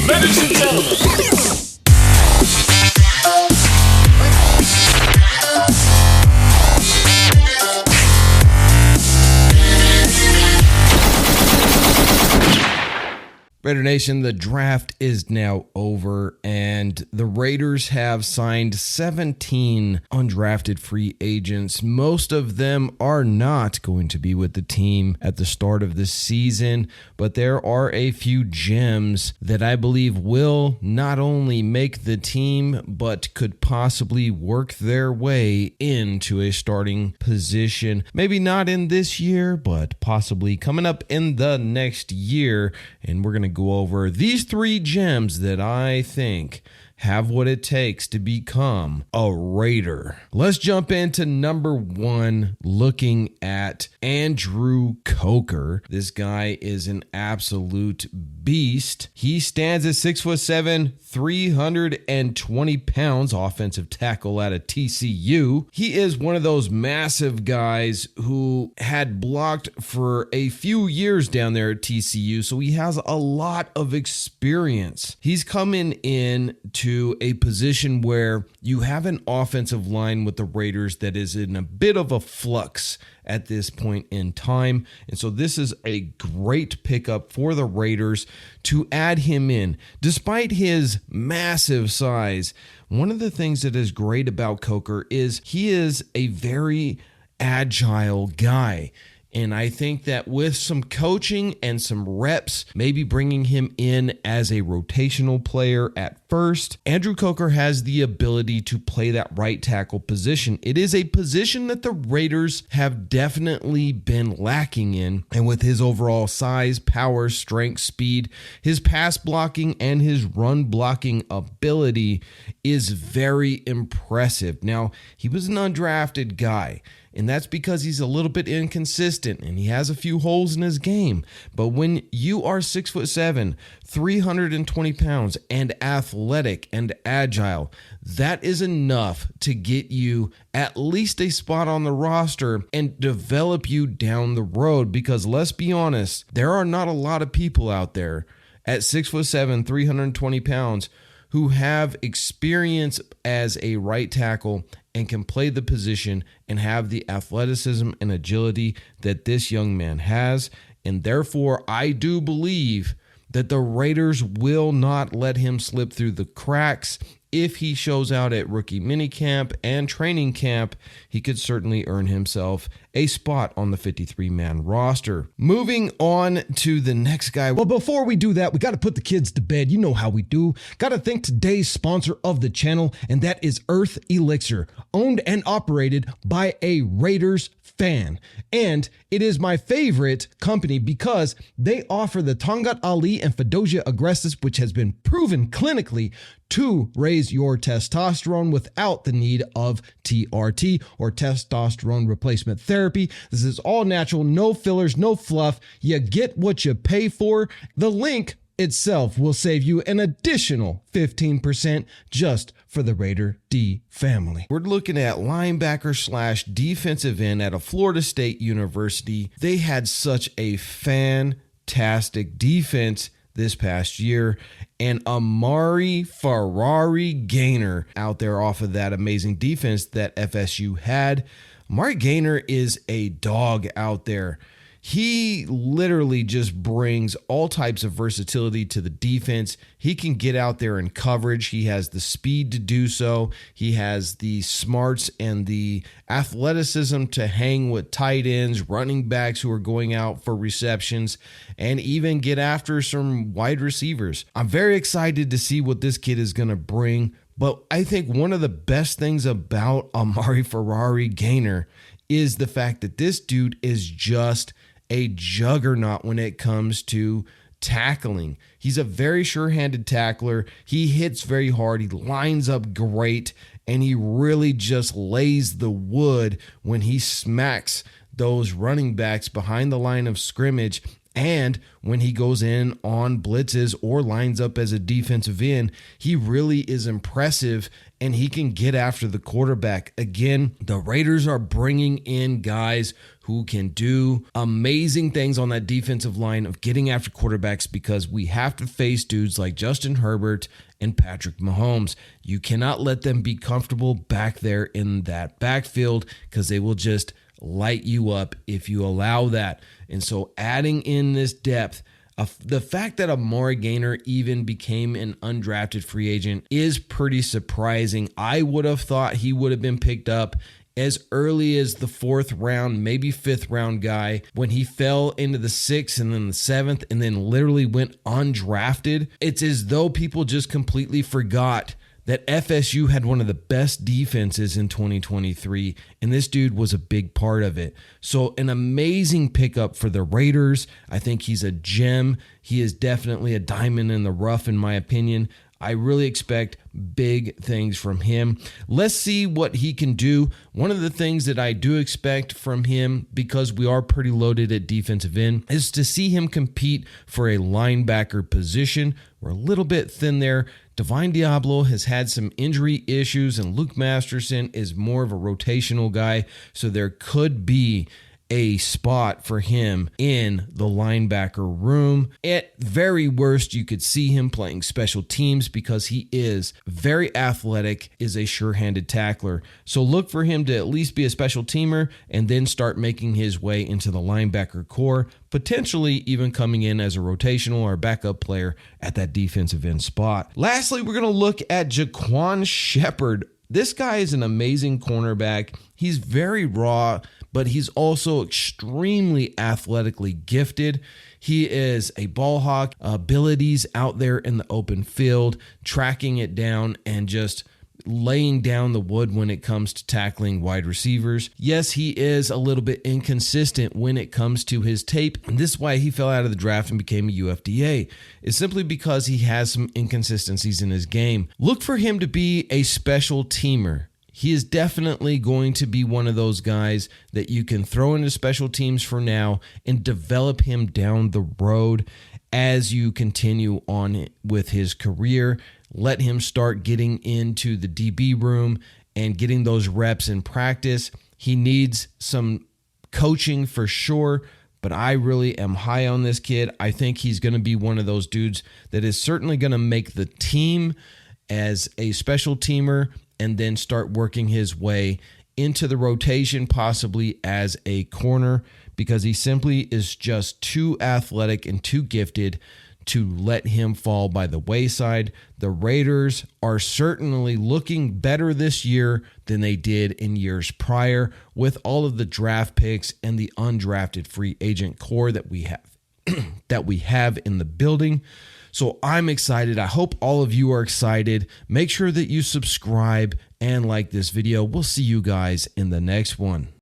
Ladies and gentlemen. Raider Nation, the draft is now over, and the Raiders have signed 17 undrafted free agents. Most of them are not going to be with the team at the start of the season, but there are a few gems that I believe will not only make the team, but could possibly work their way into a starting position. Maybe not in this year, but possibly coming up in the next year, and we're going to go over these three gems that I think have what it takes to become a Raider. Let's jump into number one, looking at Andrew Coker. This guy is an absolute beast. He stands at 6'7", 320 pounds, offensive tackle out of TCU. He is one of those massive guys who had blocked for a few years down there at TCU, so he has a lot of experience. He's coming in to a position where you have an offensive line with the Raiders that is in a bit of a flux at this point in time. And so this is a great pickup for the Raiders to add him in. Despite his massive size, one of the things that is great about Coker is he is a very agile guy. And I think that with some coaching and some reps, maybe bringing him in as a rotational player at first, Andrew Coker has the ability to play that right tackle position. It is a position that the Raiders have definitely been lacking in. And with his overall size, power, strength, speed, his pass blocking and his run blocking ability is very impressive. Now, he was an undrafted guy, and that's because he's a little bit inconsistent and he has a few holes in his game. But when you are 6'7", 320 pounds, and athletic and agile, that is enough to get you at least a spot on the roster and develop you down the road. Because let's be honest, there are not a lot of people out there at 6'7", 320 pounds who have experience as a right tackle and can play the position and have the athleticism and agility that this young man has. And therefore, I do believe that the Raiders will not let him slip through the cracks. If he shows out at rookie minicamp and training camp, he could certainly earn himself a spot on the 53-man roster. Moving on to the next guy. Well, before we do that, we got to put the kids to bed. You know how we do. Got to thank today's sponsor of the channel, and that is Earth Elixir, owned and operated by a Raiders fan. And it is my favorite company because they offer the Tongat Ali and Fedosia aggressives, which has been proven clinically to raise your testosterone without the need of TRT or testosterone replacement therapy. This is all natural, no fillers, no fluff. You get what you pay for. The link itself will save you an additional 15% just for the Raider D family. We're looking at linebacker / defensive end at a Florida State University. They had such a fantastic defense this past year, and Amari Gainer out there off of that amazing defense that FSU had. Amari Gainer is a dog out there. He literally just brings all types of versatility to the defense. He can get out there in coverage. He has the speed to do so. He has the smarts and the athleticism to hang with tight ends, running backs who are going out for receptions, and even get after some wide receivers. I'm very excited to see what this kid is going to bring. But I think one of the best things about Amari Gainer is the fact that this dude is just a juggernaut when it comes to tackling. He's a very sure-handed tackler. He hits very hard. He lines up great, and he really just lays the wood when he smacks those running backs behind the line of scrimmage. And when he goes in on blitzes or lines up as a defensive end, he really is impressive, and he can get after the quarterback. Again, the Raiders are bringing in guys who can do amazing things on that defensive line of getting after quarterbacks, because we have to face dudes like Justin Herbert and Patrick Mahomes. You cannot let them be comfortable back there in that backfield, because they will just light you up if you allow that. And so adding in this depth, the fact that Amari Gainer even became an undrafted free agent is pretty surprising. I would have thought he would have been picked up as early as the 4th round, maybe 5th round guy, when he fell into the 6th and then the 7th and then literally went undrafted. It's as though people just completely forgot that FSU had one of the best defenses in 2023, and this dude was a big part of it. So an amazing pickup for the Raiders. I think he's a gem. He is definitely a diamond in the rough, in my opinion. I really expect big things from him. Let's see what he can do. One of the things that I do expect from him, because we are pretty loaded at defensive end, is to see him compete for a linebacker position. We're a little bit thin there. Divine Diablo has had some injury issues, and Luke Masterson is more of a rotational guy, so there could be a spot for him in the linebacker room. At very worst, you could see him playing special teams, because he is very athletic, is a sure-handed tackler. So look for him to at least be a special teamer and then start making his way into the linebacker core, potentially even coming in as a rotational or backup player at that defensive end spot. Lastly, we're going to look at Jalen Shepard. This guy is an amazing cornerback. He's very raw, but he's also extremely athletically gifted. He is a ball hawk, abilities out there in the open field, tracking it down and just laying down the wood when it comes to tackling wide receivers. Yes, he is a little bit inconsistent when it comes to his tape, and this is why he fell out of the draft and became a UFDA. It's simply because he has some inconsistencies in his game. Look for him to be a special teamer. He is definitely going to be one of those guys that you can throw into special teams for now and develop him down the road as you continue on with his career. Let him start getting into the DB room and getting those reps in practice. He needs some coaching for sure, but I really am high on this kid. I think he's going to be one of those dudes that is certainly going to make the team as a special teamer and then start working his way into the rotation, possibly as a corner, because he simply is just too athletic and too gifted to let him fall by the wayside. The Raiders are certainly looking better this year than they did in years prior, with all of the draft picks and the undrafted free agent core that we have in the building. So I'm excited. I hope all of you are excited. Make sure that you subscribe and like this video. We'll see you guys in the next one.